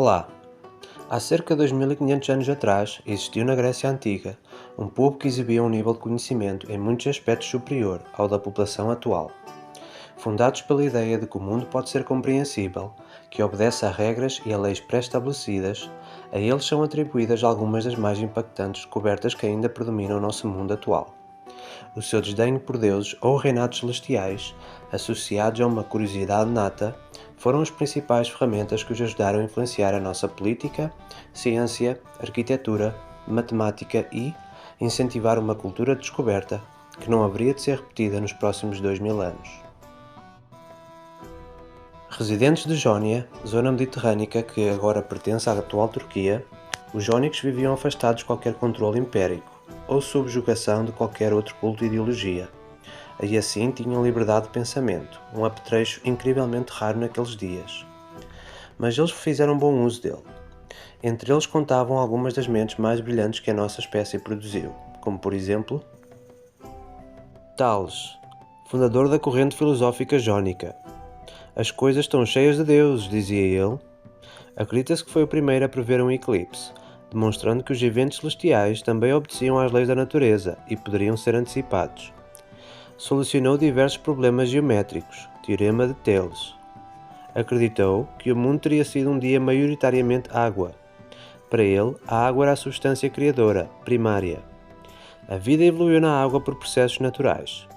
Olá! Há cerca de 2500 anos atrás, existiu na Grécia Antiga um povo que exibia um nível de conhecimento em muitos aspectos superior ao da população atual. Fundados pela ideia de que o mundo pode ser compreensível, que obedece a regras e a leis pré-estabelecidas, a eles são atribuídas algumas das mais impactantes descobertas que ainda predominam no nosso mundo atual. O seu desdenho por deuses ou reinados celestiais, associados a uma curiosidade nata, foram as principais ferramentas que os ajudaram a influenciar a nossa política, ciência, arquitetura, matemática e incentivar uma cultura de descoberta que não haveria de ser repetida nos próximos 2000 anos. Residentes de Jónia, zona mediterrânica que agora pertence à atual Turquia, os jónicos viviam afastados de qualquer controle impérico ou subjugação de qualquer outro culto e ideologia, e assim tinham liberdade de pensamento, um apetrecho incrivelmente raro naqueles dias. Mas eles fizeram bom uso dele. Entre eles contavam algumas das mentes mais brilhantes que a nossa espécie produziu, como por exemplo Tales, fundador da corrente filosófica jónica. As coisas estão cheias de deuses, dizia ele. Acredita-se que foi o primeiro a prever um eclipse, demonstrando que os eventos celestiais também obedeciam às leis da natureza e poderiam ser antecipados. Solucionou diversos problemas geométricos, teorema de Thales. Acreditou que o mundo teria sido um dia maioritariamente água. Para ele, a água era a substância criadora, primária. A vida evoluiu na água por processos naturais.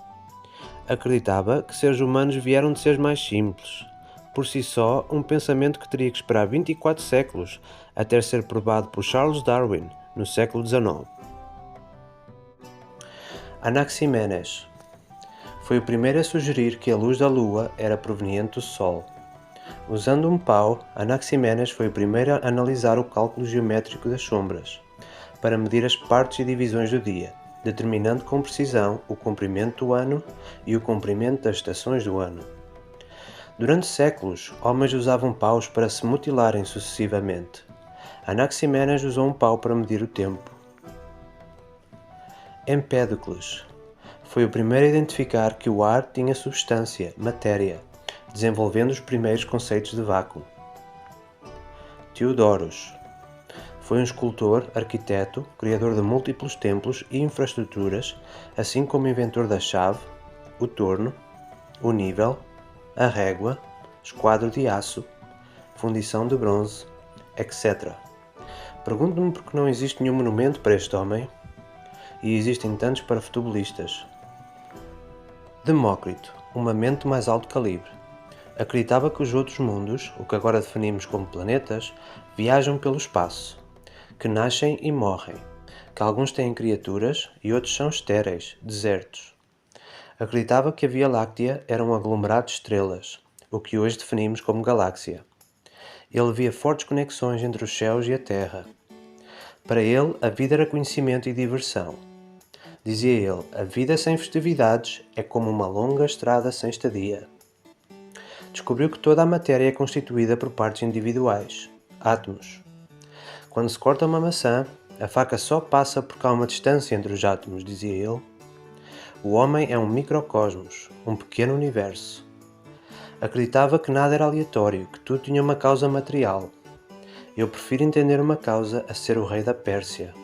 Acreditava que seres humanos vieram de seres mais simples. Por si só, um pensamento que teria que esperar 24 séculos até ser provado por Charles Darwin, no século XIX. Anaximenes foi o primeiro a sugerir que a luz da Lua era proveniente do Sol. Usando um pau, Anaximenes foi o primeiro a analisar o cálculo geométrico das sombras, para medir as partes e divisões do dia, determinando com precisão o comprimento do ano e o comprimento das estações do ano. Durante séculos, homens usavam paus para se mutilarem sucessivamente. Anaximenes usou um pau para medir o tempo. Empédocles foi o primeiro a identificar que o ar tinha substância, matéria, desenvolvendo os primeiros conceitos de vácuo. Teodoros foi um escultor, arquiteto, criador de múltiplos templos e infraestruturas, assim como inventor da chave, o torno, o nível, a régua, esquadro de aço, fundição de bronze, etc. Pergunto-me por que não existe nenhum monumento para este homem, e existem tantos para futebolistas. Demócrito, uma mente mais alto calibre. Acreditava que os outros mundos, o que agora definimos como planetas, viajam pelo espaço, que nascem e morrem, que alguns têm criaturas e outros são estéreis, desertos. Acreditava que a Via Láctea era um aglomerado de estrelas, o que hoje definimos como galáxia. Ele via fortes conexões entre os céus e a Terra. Para ele, a vida era conhecimento e diversão. Dizia ele, a vida sem festividades é como uma longa estrada sem estadia. Descobriu que toda a matéria é constituída por partes individuais, átomos. Quando se corta uma maçã, a faca só passa porque há uma distância entre os átomos, dizia ele. O homem é um microcosmos, um pequeno universo. Acreditava que nada era aleatório, que tudo tinha uma causa material. Eu prefiro entender uma causa a ser o rei da Pérsia.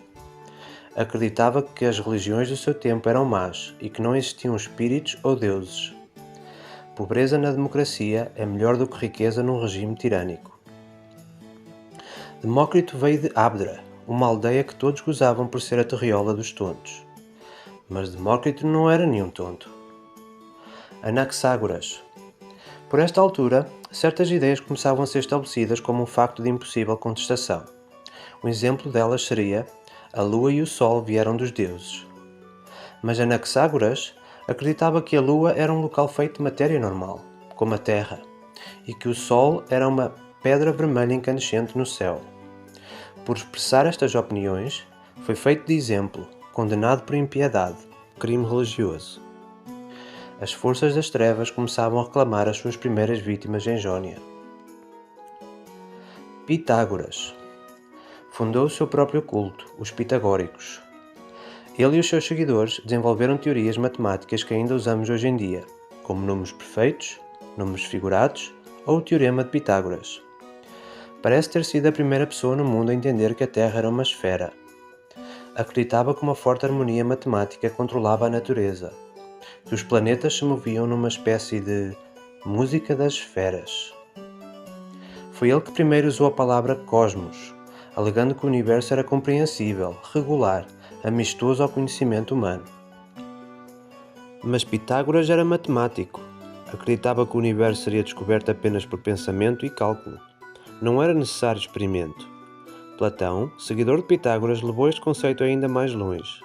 Acreditava que as religiões do seu tempo eram más e que não existiam espíritos ou deuses. Pobreza na democracia é melhor do que riqueza num regime tirânico. Demócrito veio de Abdera, uma aldeia que todos gozavam por ser a terriola dos tontos. Mas Demócrito não era nenhum tonto. Anaxágoras. Por esta altura, certas ideias começavam a ser estabelecidas como um facto de impossível contestação. Um exemplo delas seria: a Lua e o Sol vieram dos deuses. Mas Anaxágoras acreditava que a Lua era um local feito de matéria normal, como a Terra, e que o Sol era uma pedra vermelha incandescente no céu. Por expressar estas opiniões, foi feito de exemplo, condenado por impiedade, crime religioso. As forças das trevas começavam a reclamar as suas primeiras vítimas em Jónia. Pitágoras fundou o seu próprio culto, os pitagóricos. Ele e os seus seguidores desenvolveram teorias matemáticas que ainda usamos hoje em dia, como números perfeitos, números figurados ou o Teorema de Pitágoras. Parece ter sido a primeira pessoa no mundo a entender que a Terra era uma esfera. Acreditava que uma forte harmonia matemática controlava a natureza, que os planetas se moviam numa espécie de música das esferas. Foi ele que primeiro usou a palavra cosmos, alegando que o universo era compreensível, regular, amistoso ao conhecimento humano. Mas Pitágoras era matemático. Acreditava que o universo seria descoberto apenas por pensamento e cálculo. Não era necessário experimento. Platão, seguidor de Pitágoras, levou este conceito ainda mais longe.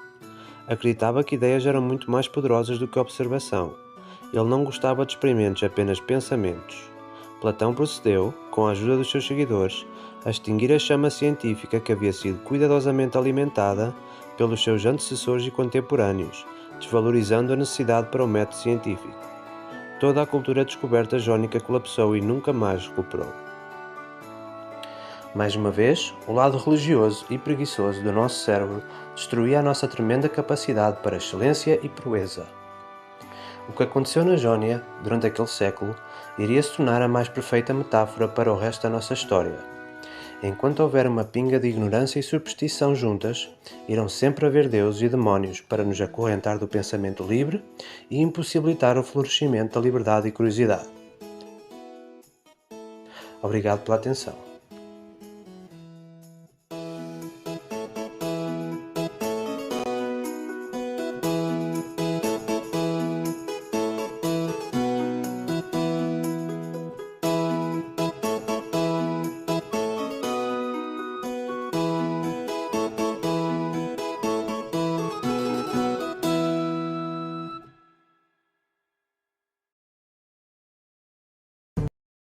Acreditava que ideias eram muito mais poderosas do que a observação. Ele não gostava de experimentos, apenas pensamentos. Platão procedeu, com a ajuda dos seus seguidores, a extinguir a chama científica que havia sido cuidadosamente alimentada pelos seus antecessores e contemporâneos, desvalorizando a necessidade para o método científico. Toda a cultura descoberta jónica colapsou e nunca mais recuperou. Mais uma vez, o lado religioso e preguiçoso do nosso cérebro destruía a nossa tremenda capacidade para excelência e proeza. O que aconteceu na Jónia, durante aquele século, iria se tornar a mais perfeita metáfora para o resto da nossa história. Enquanto houver uma pinga de ignorância e superstição juntas, irão sempre haver deuses e demónios para nos acorrentar do pensamento livre e impossibilitar o florescimento da liberdade e curiosidade. Obrigado pela atenção.